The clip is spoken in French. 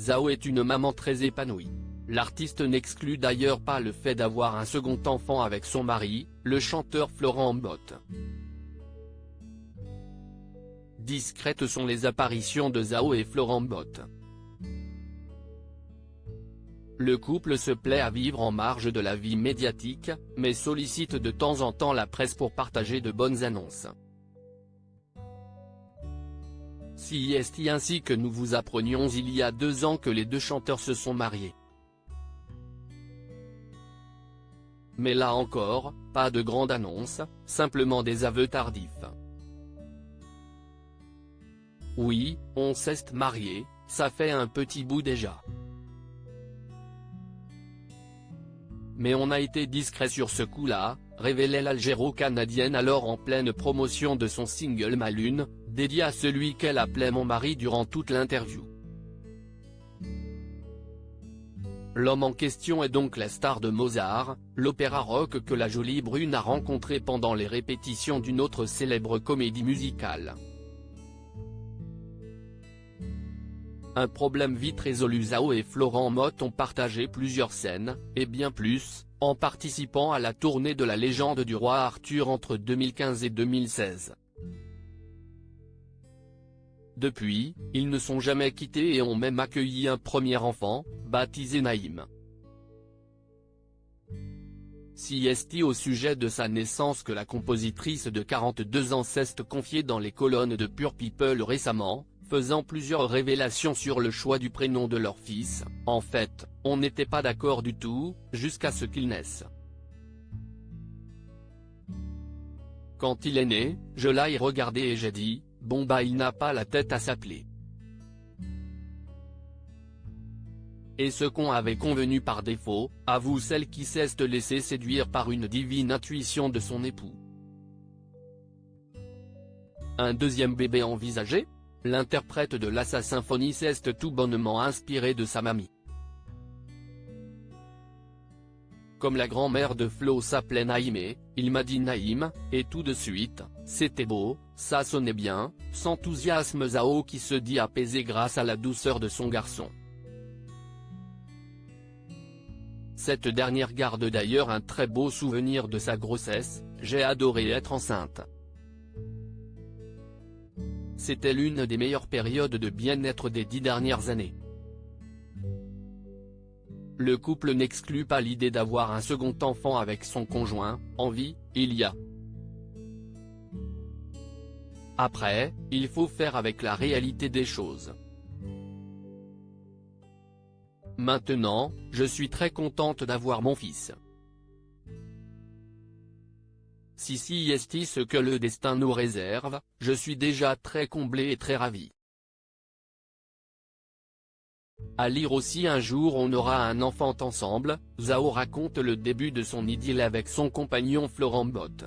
Zhao est une maman très épanouie. L'artiste n'exclut d'ailleurs pas le fait d'avoir un second enfant avec son mari, le chanteur Florent Mbot. Discrètes sont les apparitions de Zhao et Florent Mbot. Le couple se plaît à vivre en marge de la vie médiatique, mais sollicite de temps en temps la presse pour partager de bonnes annonces. Si est ainsi que nous vous apprenions il y a 2 ans que les deux chanteurs se sont mariés. Mais là encore, pas de grande annonce, simplement des aveux tardifs. Oui, on s'est marié, ça fait un petit bout déjà. Mais on a été discret sur ce coup-là, révélait l'Algéro-Canadienne alors en pleine promotion de son single Ma Lune, dédié à celui qu'elle appelait mon mari durant toute l'interview. L'homme en question est donc la star de Mozart, l'opéra rock que la jolie brune a rencontré pendant les répétitions d'une autre célèbre comédie musicale. Un problème vite résolu. Zhao et Florent Mbot ont partagé plusieurs scènes, et bien plus, en participant à la tournée de la légende du roi Arthur entre 2015 et 2016. Depuis, ils ne sont jamais quittés et ont même accueilli un premier enfant, baptisé Naïm. Si est au sujet de sa naissance que la compositrice de 42 ans s'est confiée dans les colonnes de Pure People récemment, faisant plusieurs révélations sur le choix du prénom de leur fils. En fait, on n'était pas d'accord du tout, jusqu'à ce qu'il naisse. Quand il est né, je l'ai regardé et j'ai dit, bon bah il n'a pas la tête à s'appeler. Et ce qu'on avait convenu par défaut, avoue celle qui s'est laissée séduire par une divine intuition de son époux. Un deuxième bébé envisagé ? L'interprète de l'Assa Symphonie s'est tout bonnement inspiré de sa mamie. Comme la grand-mère de Flo s'appelait Naïmé, il m'a dit Naïm, et tout de suite, c'était beau, ça sonnait bien, s'enthousiasme Zhao qui se dit apaisé grâce à la douceur de son garçon. Cette dernière garde d'ailleurs un très beau souvenir de sa grossesse, j'ai adoré être enceinte. C'était l'une des meilleures périodes de bien-être des 10 dernières années. Le couple n'exclut pas l'idée d'avoir un second enfant avec son conjoint, en vie, il y a. Après, il faut faire avec la réalité des choses. Maintenant, je suis très contente d'avoir mon fils. Si est ce que le destin nous réserve, je suis déjà très comblée et très ravie. À lire aussi un jour on aura un enfant ensemble, Zhao raconte le début de son idylle avec son compagnon Florent Mbot.